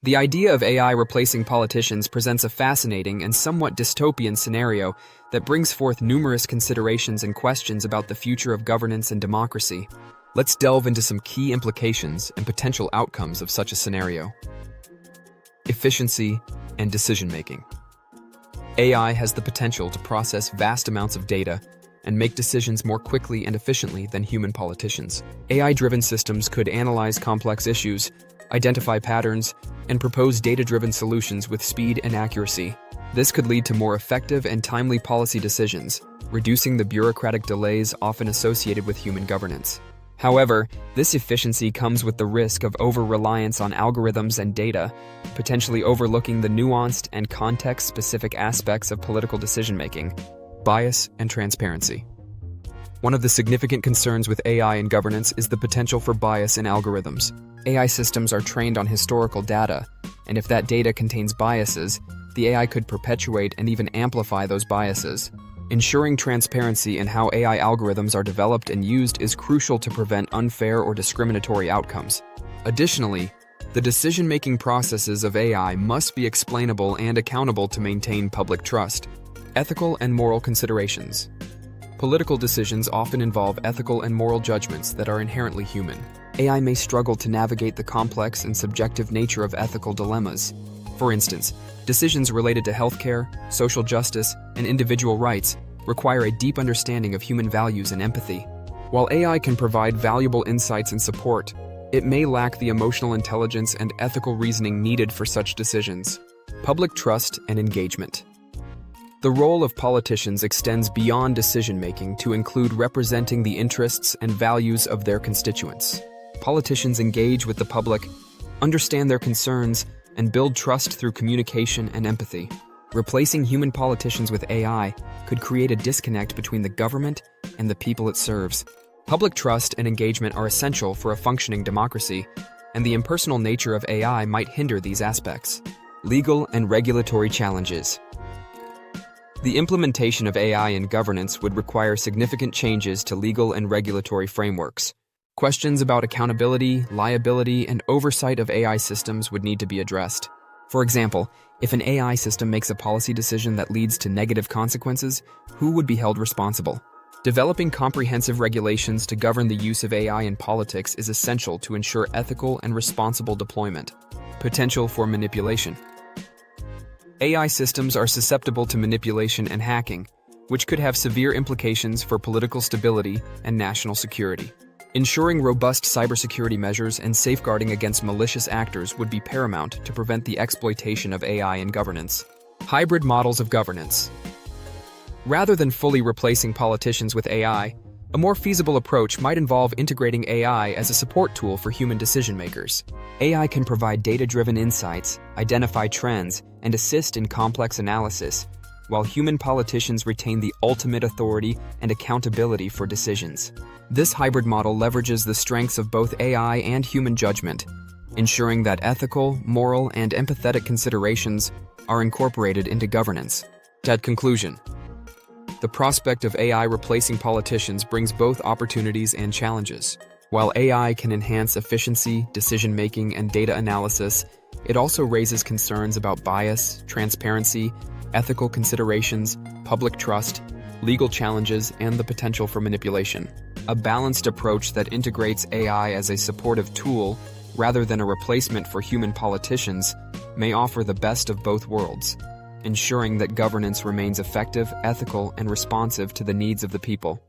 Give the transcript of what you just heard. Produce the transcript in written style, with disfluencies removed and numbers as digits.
The idea of AI replacing politicians presents a fascinating and somewhat dystopian scenario that brings forth numerous considerations and questions about the future of governance and democracy. Let's delve into some key implications and potential outcomes of such a scenario. Efficiency and decision-making. AI has the potential to process vast amounts of data and make decisions more quickly and efficiently than human politicians. AI-driven systems could analyze complex issues, identify patterns, and propose data-driven solutions with speed and accuracy. This could lead to more effective and timely policy decisions, reducing the bureaucratic delays often associated with human governance. However, this efficiency comes with the risk of over-reliance on algorithms and data, potentially overlooking the nuanced and context-specific aspects of political decision-making. Bias and transparency. One of the significant concerns with AI in governance is the potential for bias in algorithms. AI systems are trained on historical data, and if that data contains biases, the AI could perpetuate and even amplify those biases. Ensuring transparency in how AI algorithms are developed and used is crucial to prevent unfair or discriminatory outcomes. Additionally, the decision-making processes of AI must be explainable and accountable to maintain public trust. Ethical and moral considerations. Political decisions often involve ethical and moral judgments that are inherently human. AI may struggle to navigate the complex and subjective nature of ethical dilemmas. For instance, decisions related to healthcare, social justice, and individual rights require a deep understanding of human values and empathy. While AI can provide valuable insights and support, it may lack the emotional intelligence and ethical reasoning needed for such decisions. Public trust and engagement. The role of politicians extends beyond decision-making to include representing the interests and values of their constituents. Politicians engage with the public, understand their concerns, and build trust through communication and empathy. Replacing human politicians with AI could create a disconnect between the government and the people it serves. Public trust and engagement are essential for a functioning democracy, and the impersonal nature of AI might hinder these aspects. Legal and regulatory challenges. The implementation of AI in governance would require significant changes to legal and regulatory frameworks. Questions about accountability, liability, and oversight of AI systems would need to be addressed. For example, if an AI system makes a policy decision that leads to negative consequences, who would be held responsible? Developing comprehensive regulations to govern the use of AI in politics is essential to ensure ethical and responsible deployment. Potential for manipulation. AI systems are susceptible to manipulation and hacking, which could have severe implications for political stability and national security. Ensuring robust cybersecurity measures and safeguarding against malicious actors would be paramount to prevent the exploitation of AI in governance. Hybrid models of governance. Rather than fully replacing politicians with AI, a more feasible approach might involve integrating AI as a support tool for human decision-makers. AI can provide data-driven insights, identify trends, and assist in complex analysis, while human politicians retain the ultimate authority and accountability for decisions. This hybrid model leverages the strengths of both AI and human judgment, ensuring that ethical, moral, and empathetic considerations are incorporated into governance. At conclusion, the prospect of AI replacing politicians brings both opportunities and challenges. While AI can enhance efficiency, decision-making, and data analysis, it also raises concerns about bias, transparency, ethical considerations, public trust, legal challenges, and the potential for manipulation. A balanced approach that integrates AI as a supportive tool rather than a replacement for human politicians may offer the best of both worlds, ensuring that governance remains effective, ethical, and responsive to the needs of the people.